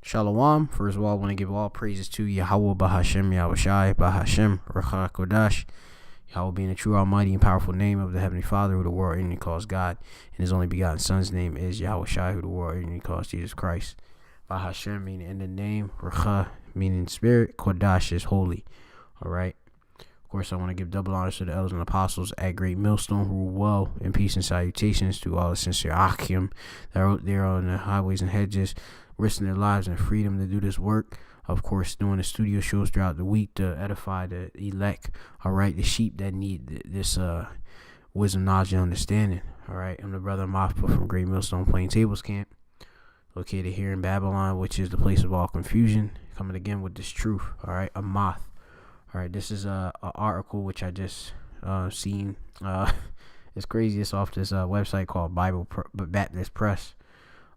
Shalom. First of all, I want to give all praises to Yahweh Bahashem Yahushai Bahashem Ruach Kodash. Yahweh being the true, almighty, and powerful name of the Heavenly Father, who the world ignorantly calls God, and His only begotten Son's name is Yahushai, who the world ignorantly calls Jesus Christ. Bahashem meaning in the name, Ruach meaning spirit, Kodash is holy. All right. Of course, I want to give double honors to the elders and apostles at Great Millstone who rule well, and peace and salutations to all the sincere Achim that are out there on the highways and hedges, risking their lives and freedom to do this work. Of course, doing the studio shows throughout the week to edify the elect. All right, the sheep that need this wisdom, knowledge, and understanding. All right, I'm the brother Moab from Great Millstone Plain Tables Camp, located here in Babylon, which is the place of all confusion. Coming again with this truth. All right, a moth. All right, this is a article which I just seen. It's crazy. It's off this website called Baptist Press.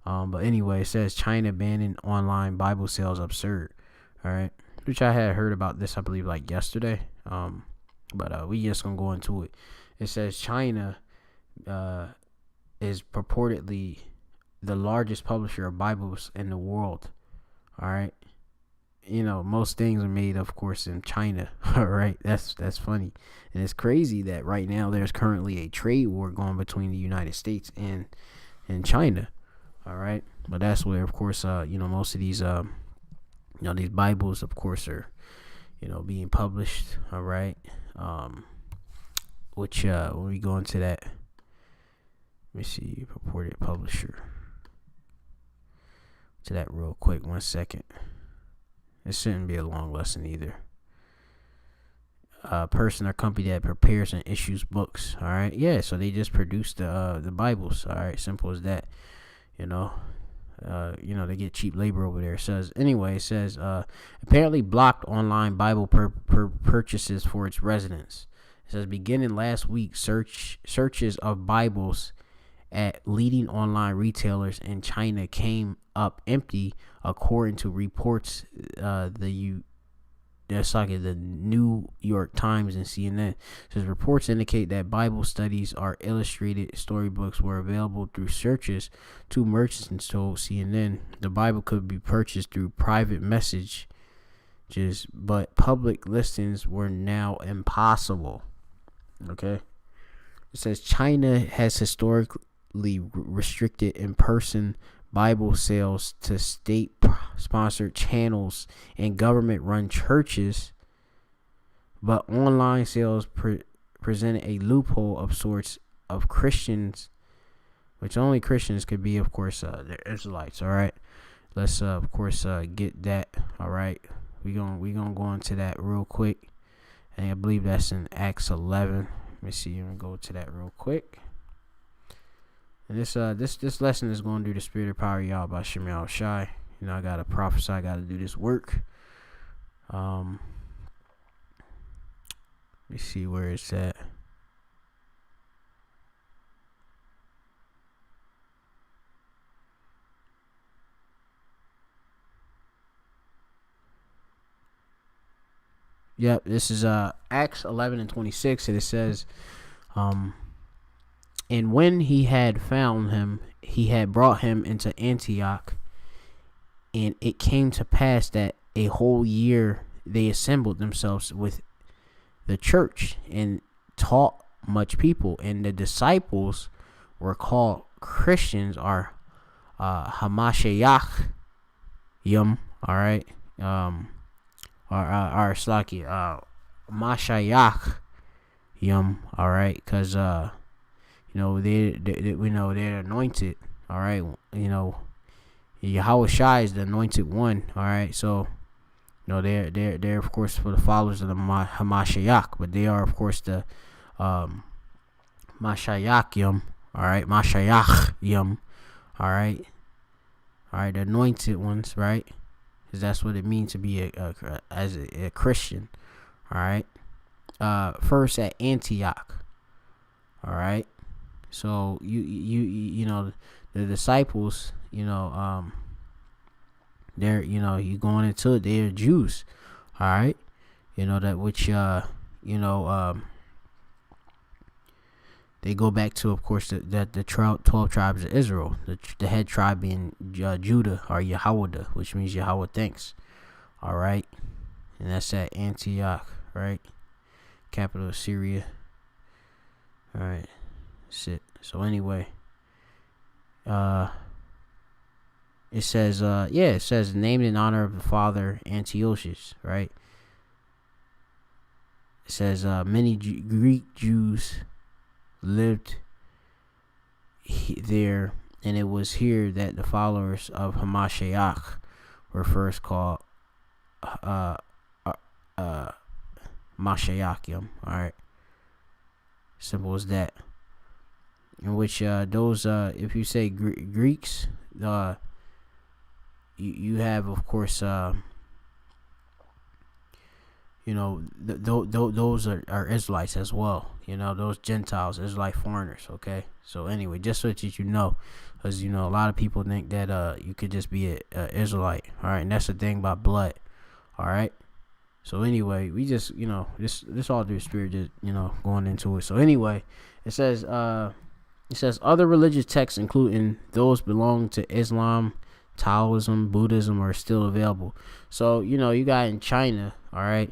But anyway, it says China banning online Bible sales absurd. All right, which I had heard about this, I believe, like yesterday. But we just gonna go into it. It says China is purportedly the largest publisher of Bibles in the world. All right. You know, most things are made, of course, in China. All right, that's funny, and it's crazy that right now there's currently a trade war going between the United States and China. All right, but that's where, of course, most of these these Bibles, of course, are being published. All right, which when we go into that, let me see, purported publisher to that real quick. 1 second. It shouldn't be a long lesson either. Person or company that prepares and issues books. All right, yeah. So they just produce the Bibles. All right, simple as that. They get cheap labor over there. It says apparently blocked online Bible purchases for its residents. It says beginning last week, searches of Bibles at leading online retailers in China came up empty, according to reports the New York Times and CNN. Says reports indicate that Bible studies or illustrated storybooks were available through searches. Two merchants told CNN the Bible could be purchased through private messages, but public listings were now impossible. Okay. It says China has historically restricted in-person Bible sales to state-sponsored channels and government-run churches, but online sales presented a loophole of sorts of Christians, which only Christians could be, of course, the Israelites. All right, let's of course get that. All right, we gonna go into that real quick, and I believe that's in Acts 11. Let me see. I'm gonna go to that real quick. And this lesson is going to do the spirit of power, y'all, by Shemel Shai. I gotta prophesy, I gotta do this work. Let me see where it's at. Yep, this is Acts 11:26, and it says, and when he had found him, he had brought him into Antioch. And it came to pass that a whole year they assembled themselves with the church and taught much people. And the disciples were called Christians, or Hamashiach Yum. All right, or Slaki Mashiach Yum. All right, because they're anointed. All right, Yahweh Shai is the anointed one. All right, so they're of course for the followers of the Hamashiach, but they are of course the Mashiachim. All right, Mashiachim. All right, the anointed ones, right? Because that's what it means to be a Christian. All right, first at Antioch. All right. So the disciples, they're you going into it, they're Jews. All right, that which they go back to, of course, the 12 tribes of Israel. The head tribe being Judah, or Yahweh, which means Yahweh thanks. All right, and that's at Antioch, right, capital of Syria. All right, that's it. So anyway, it says, it says named in honor of the father Antiochus, right? It says many Greek Jews lived there, and it was here that the followers of Hamashiach were first called Mashiachim. All right, simple as that. In which those, if you say Greeks, you have, of course, those are Israelites as well. Those Gentiles, Israelite foreigners. Okay, so anyway, just so that you know, because a lot of people think that you could just be a Israelite. All right, and that's the thing about blood. All right. So anyway, we just this all through spirit, just going into it. So anyway, it says other religious texts, including those belonging to Islam, Taoism, Buddhism, are still available. So you got in China, all right,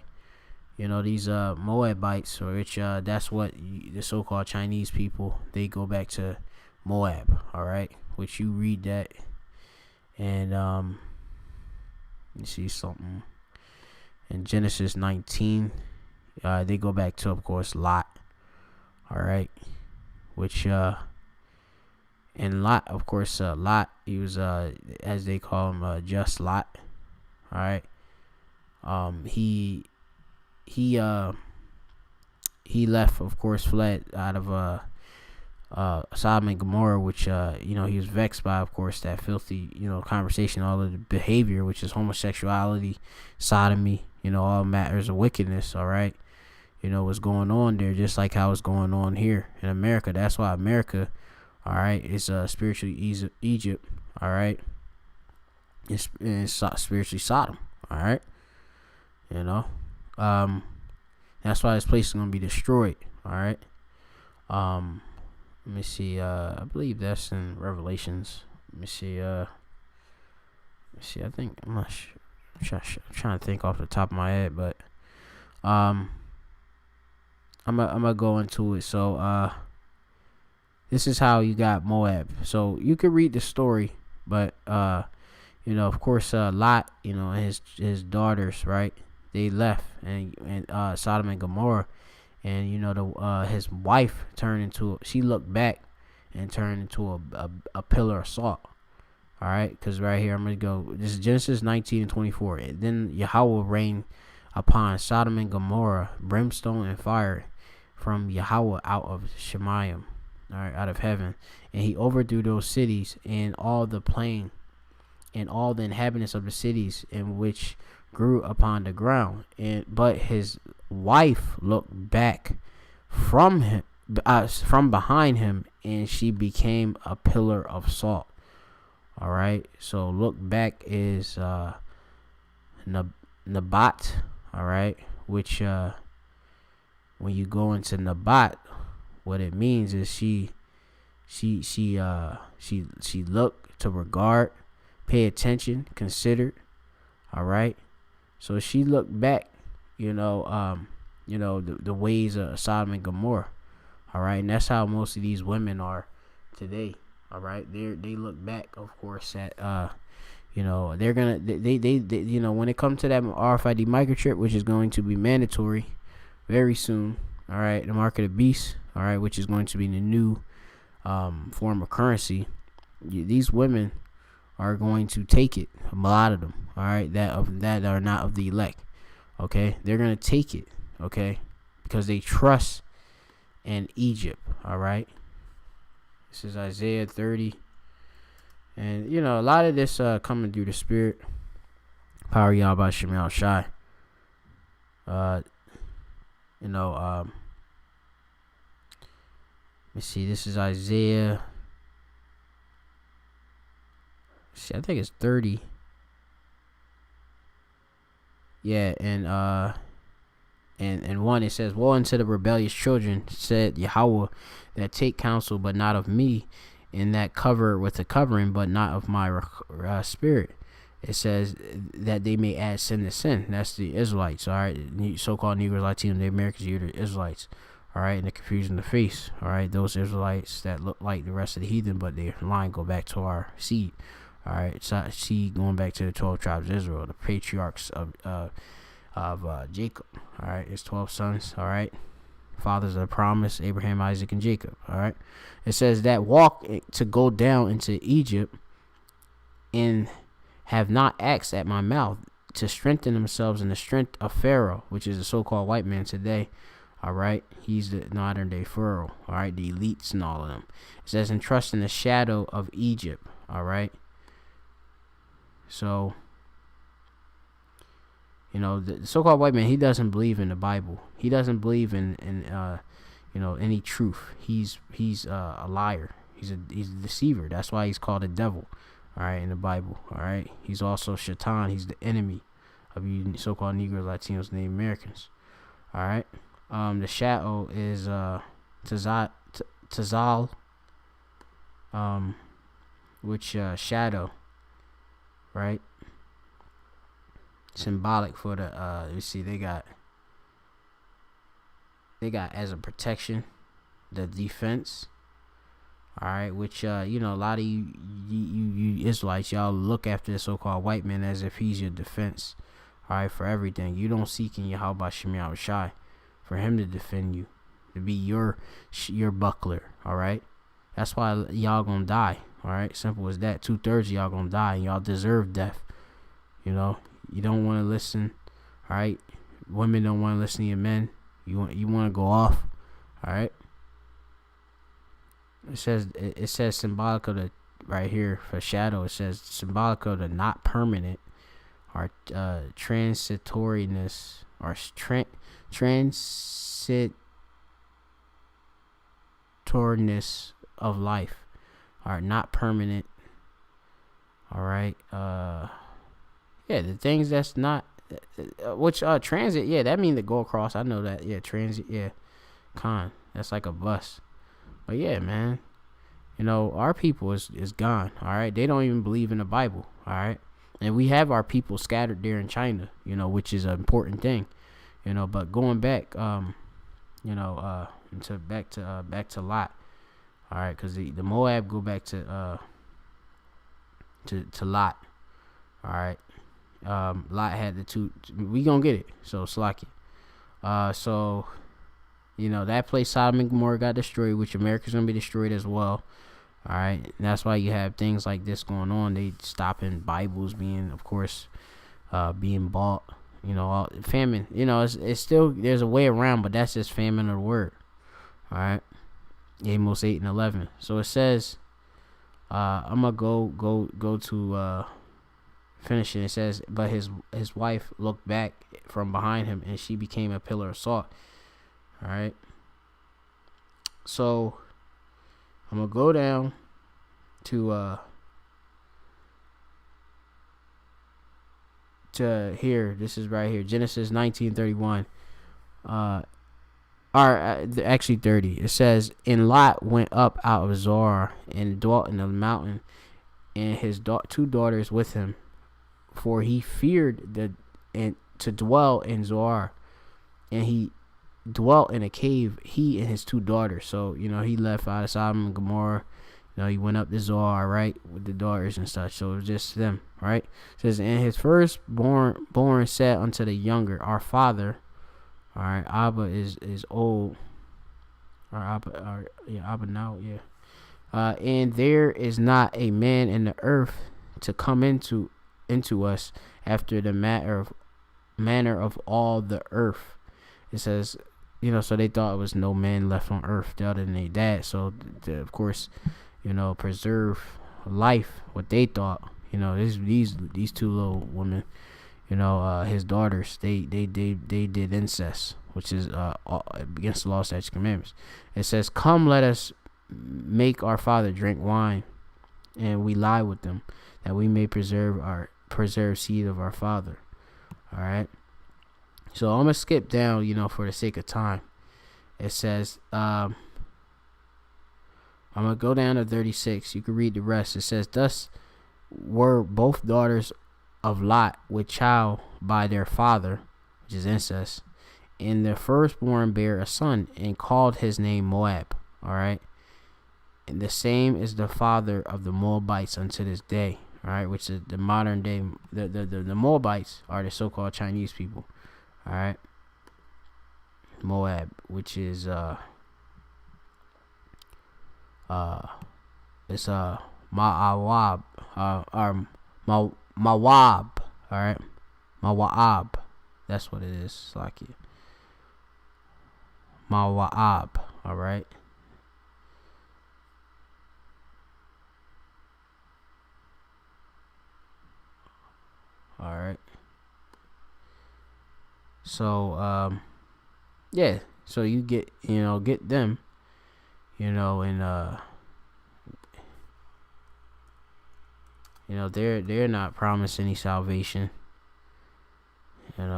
these Moabites, which that's what the so-called Chinese people, they go back to Moab, all right, which you read that, and you see something in Genesis 19. They go back to, of course, Lot, all right, which and Lot, of course, Lot, he was as they call him, just Lot, all right. He left, of course, fled out of Sodom and Gomorrah, which he was vexed by, of course, that filthy conversation, all of the behavior, which is homosexuality, sodomy, all matters of wickedness. All right, what's going on there, just like how it's going on here in America. That's why America, all right, is spiritually Egypt. All right, it's spiritually Sodom. All right, that's why this place is gonna be destroyed. All right. Let me see. I believe that's in Revelations. Let me see. I think I'm not sure. I'm trying to think off the top of my head, but I'm gonna go into it. So this is how you got Moab. So you could read the story, but of course, Lot, and his daughters, right? They left and Sodom and Gomorrah. And his wife she looked back and turned into a pillar of salt. All right, because right here I'm gonna go. This is Genesis 19:24. And then Yahweh rained upon Sodom and Gomorrah brimstone and fire from Yahweh out of Shemayim, all right, out of heaven, and he overthrew those cities and all the plain and all the inhabitants of the cities in which grew upon the ground. But his wife looked back from him, from behind him, and she became a pillar of salt. All right, so look back is Nabat. All right, which when you go into Nabat, what it means is she looked to regard, pay attention, considered. All right, so she looked back, the ways of Sodom and Gomorrah. All right, and that's how most of these women are today. All right, they look back, of course, at they're gonna they when it comes to that RFID microchip, which is going to be mandatory very soon. All right, the mark of the beast. All right, which is going to be the new form of currency. These women are going to take it. A lot of them. All right, that are not of the elect. Okay, they're gonna take it. Okay, because they trust in Egypt. All right. This is Isaiah 30. And, a lot of this coming through the Spirit. Power Yahweh Shemel Shai. Let me see. This is Isaiah. See, I think it's 30. Yeah, and and 1, it says, "Woe unto the rebellious children," said Yahweh, "that take counsel, but not of me, and that cover with a covering, but not of my spirit." It says that they may add sin to sin. That's the Israelites, all right? So-called Negroes, Latinos, the Americans, you're the Israelites, all right? And the confusion of the face, all right? Those Israelites that look like the rest of the heathen, but their line go back to our seed, all right? So seed going back to the 12 tribes of Israel, the patriarchs of Jacob, all right? It's 12 sons, all right? Fathers of the promise, Abraham, Isaac, and Jacob, all right? It says that walk to go down into Egypt and have not asked at my mouth to strengthen themselves in the strength of Pharaoh, which is the so-called white man today, all right? He's the modern day Pharaoh, all right? The elites and all of them. It says, and trust in the shadow of Egypt, all right? So, you know, the so-called white man, he doesn't believe in the Bible. He doesn't believe in you know, any truth. He's a liar. He's a deceiver. That's why he's called a devil, all right, in the Bible, all right? He's also Shaitan. He's the enemy of you so-called Negroes, Latinos, Native Americans, all right? The shadow is Tazal, which shadow, right? Symbolic for the you see they got as a protection the defense, all right, which you know, a lot of you Israelites, y'all look after the so-called white man as if he's your defense, all right, for everything. You don't seek in Yahweh Shem Yahushai for him to defend you, to be your buckler, all right? That's why y'all gonna die, all right? Simple as that. 2/3 of y'all gonna die, and y'all deserve death. You know, you don't want to listen, all right? Women don't want to listen to your men. You want to go off, all right? It says symbolic of the, right here for shadow, it says symbolic of the not permanent or transitoriness or transitorness of life, or not permanent, all right? Yeah, the things that's not, which transit, yeah, that means to go across. I know that, yeah, transit, yeah, that's like a bus. But yeah, man, you know, our people is gone, all right? They don't even believe in the Bible, all right? And we have our people scattered there in China, you know, which is an important thing, you know. But going back, you know, back to Lot, all right, because the Moab go back to Lot, all right. Lot had the two. We gonna get it. So Slacky. So, you know, that place Sodom and Gomorrah got destroyed, which America's gonna be destroyed as well. All right, and that's why you have things like this going on. They stopping Bibles being, of course, being bought. You know, all, famine. You know, it's still, there's a way around, but that's just famine of the word. All right, Amos 8 and 11. So it says, I'm gonna go to finish it. It says, but his wife looked back from behind him, and she became a pillar of salt. All right. So I'm gonna go down to here. This is right here, Genesis 19:31. Actually 30. It says, and Lot went up out of Zoar and dwelt in the mountain, and his two daughters with him, for he feared to dwell in Zoar, and he dwelt in a cave, he and his two daughters. So, you know, he left out of Sodom and Gomorrah. You know, he went up to Zoar, right, with the daughters and such. So it was just them, right? It says, and his firstborn said unto the younger, our father, all right, Abba is old, or Abba now, yeah. And there is not a man in the earth to come into us after the manner of all the earth. It says, you know, so they thought it was no man left on earth other than their dad. So, of course, you know, preserve life, what they thought, you know, these two little women, you know, his daughters, they did incest, which is against the law, statutes, commandments. It says, come, let us make our father drink wine, and we lie with them, that we may preserve seed of our father. All right. So I'm gonna skip down, for the sake of time. It says, I'm gonna go down to 36. You can read the rest. It says, thus were both daughters of Lot with child by their father, which is incest, and the firstborn bare a son and called his name Moab. All right. And the same is the father of the Moabites unto this day. All right, which is the modern day. The Moabites are the so-called Chinese people. All right. Moab, which is it's Ma'awab, or Mawab. All right, Mawab. That's what it is. Like it. Mawab. All right. All right. So yeah. So you get get them, and they're not promised any salvation, at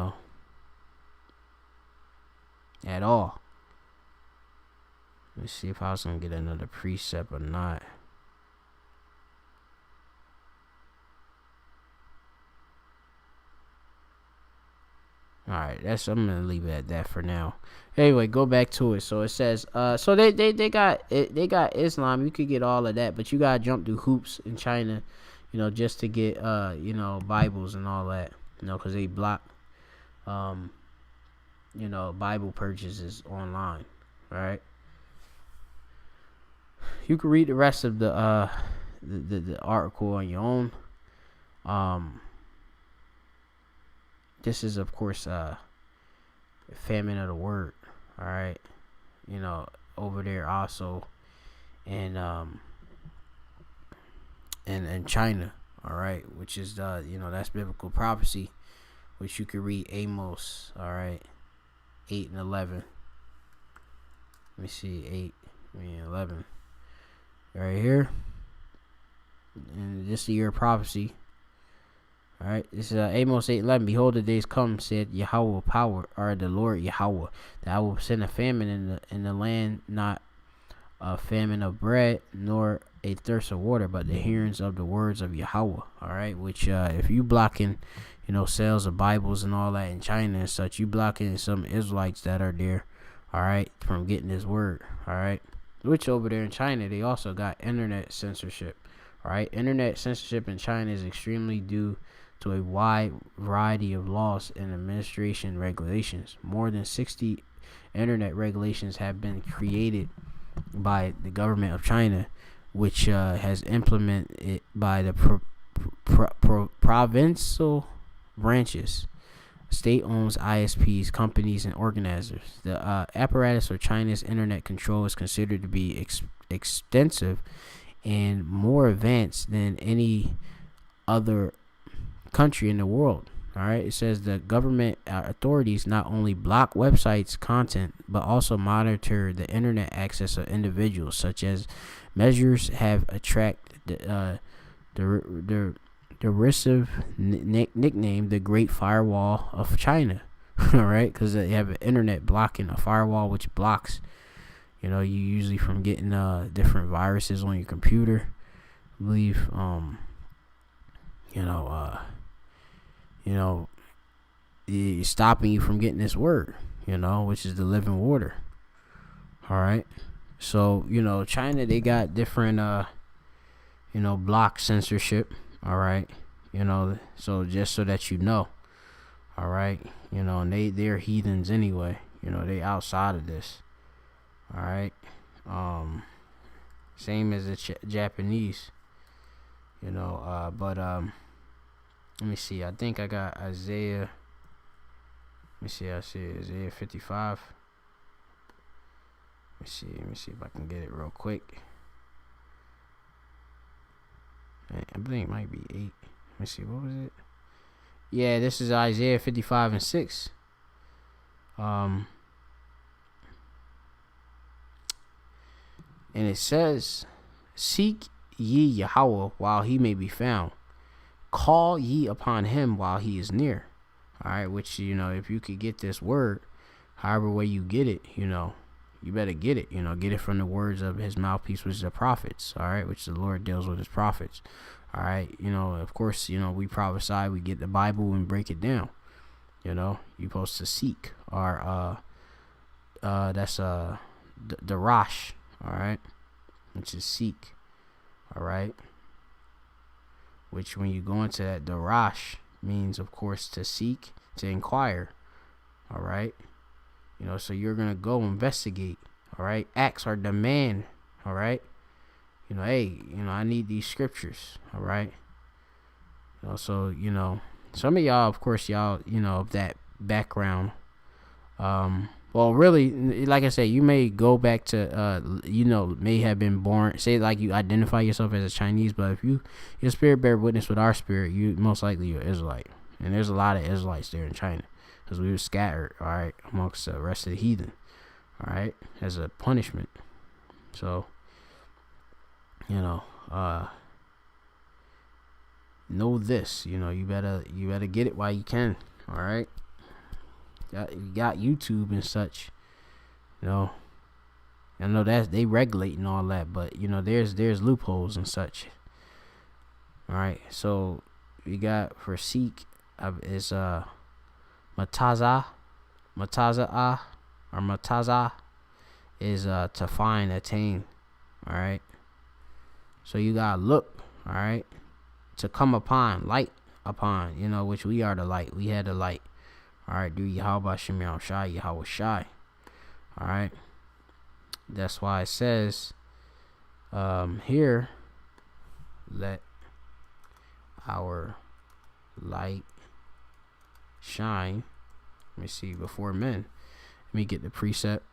all. Let's see if I was gonna get another precept or not. All right, I'm gonna leave it at that for now. Anyway, go back to it. So it says, so they got Islam. You could get all of that, but you gotta jump through hoops in China, just to get Bibles and all that, because they block, Bible purchases online. All right. You can read the rest of the article on your own. This is, of course, famine of the word. All right, over there also, and China. All right, which is that's biblical prophecy, which you can read Amos. All right, 8 and 11. Let me see, 8 and 11. Right here, and this is the year of prophecy. All right, this is Amos 8:11. Behold, the days come, said Yahweh power, or the Lord Yahweh, that I will send a famine in the land, not a famine of bread, nor a thirst of water, but the hearings of the words of Yahweh. All right, which if you blocking, sales of Bibles and all that in China and such, you blocking some Israelites that are there, all right, from getting this word. All right, which over there in China they also got internet censorship. All right, internet censorship in China is extremely due to a wide variety of laws and administration regulations. More than 60 internet regulations have been created by the government of China, which has implemented it by the provincial branches, state-owned ISPs, companies, and organizers. The apparatus for China's internet control is considered to be extensive and more advanced than any other country in the world. All right, it says the government authorities not only block websites content but also monitor the internet access of individuals. Such as measures have attracted the derisive nickname the Great Firewall of China. All right, because they have an internet blocking, a firewall which blocks you usually from getting different viruses on your computer. I believe it's stopping you from getting this word, which is the living water. All right. So, China, they got different, block censorship. All right. So just so that all right. And they're heathens anyway. They outside of this. All right. Same as the Japanese, but, let me see. I think I got Isaiah. Let me see. I see Isaiah 55. Let me see if I can get it real quick. I believe it might be 8. Let me see. What was it? Yeah, this is Isaiah 55 and 6. And it says, "Seek ye Yahweh while he may be found. Call ye upon him while he is near." All right, which, if you could get this word, however way you get it, you better get it. Get it from the words of his mouthpiece, which is the prophets. All right, which the Lord deals with his prophets. All right, of course, we prophesy, we get the Bible and break it down. You're supposed to seek our that's the Rosh, all right, which is seek, all right, which when you go into that, the Rosh means, of course, to seek, to inquire, all right, so you're gonna go investigate, all right, ask or demand, all right, hey, I need these scriptures, all right, so some of y'all, of course, of that background, well, really, like I said, you may go back to, may have been born, say like you identify yourself as a Chinese, but if your spirit bear witness with our spirit, you most likely you're Israelite. And there's a lot of Israelites there in China, because we were scattered, all right, amongst the rest of the heathen, all right, as a punishment. So, know this, you better get it while you can, all right. You got YouTube and such, I know that they regulate and all that, but there's loopholes and such. All right, so we got for seek is mataza, or mataza is to find, attain. All right, so you gotta look, all right, to come upon, light upon, which we are the light. We had the light. All right, do Yahweh Shem Shai, Yahweh Shai. All right, that's why it says here, let our light shine. Let me see, before men. Let me get the precept.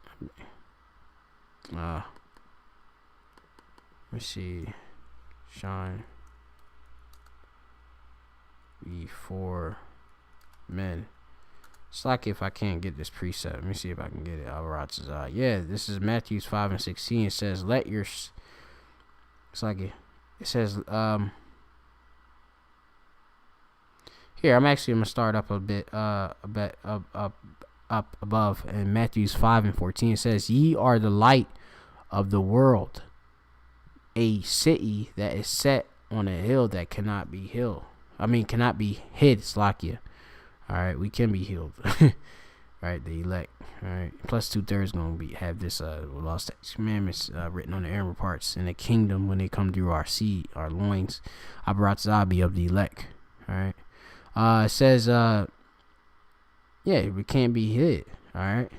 Let me see, shine before men. It's like if I can't get this precept. Let me see if I can get it. Yeah, this is Matthew 5:16. It says, "Let your." It's like it says. Here, I'm gonna start up a bit up above. In Matthew 5:14, it says, "Ye are the light of the world. A city that is set on a hill that cannot be cannot be hid." Slakia. All right, we can be healed. All right, the elect. All right, plus 2/3 gonna have this lost commandments written on the inner parts in the kingdom when they come through our seed, our loins. Abrazabi of the elect. All right. It says we can't be hid. All right,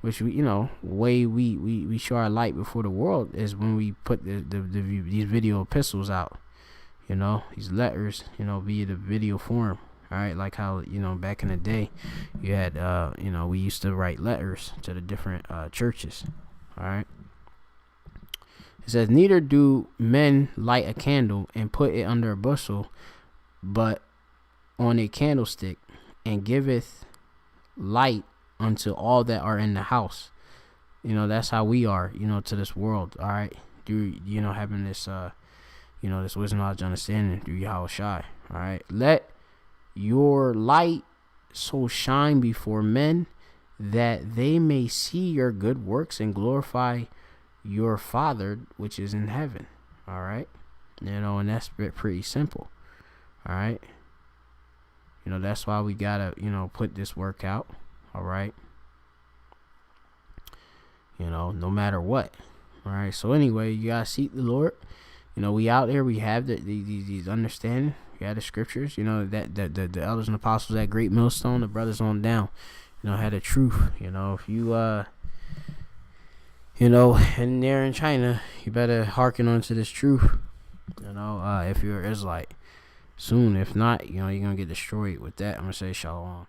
which way we show our light before the world is when we put these video epistles out. These letters. Via the video form. All right, like how back in the day, you had we used to write letters to the different churches. All right. It says, "Neither do men light a candle and put it under a bushel, but on a candlestick, and giveth light unto all that are in the house." That's how we are, to this world. All right, through having this this wisdom, knowledge, understanding through Yahweh Shai. All right, let your light so shine before men that they may see your good works and glorify your Father which is in heaven. All right, and that's pretty simple. All right, that's why we gotta put this work out. All right, no matter what. All right, so anyway, you gotta seek the Lord. We out there, we have these understanding. We have the scriptures, that the elders and apostles at Great Millstone, the brothers on down, had the truth. If you and there in China, you better hearken onto this truth. If you're Israelite soon. If not, you're gonna get destroyed with that. I'm gonna say shalom.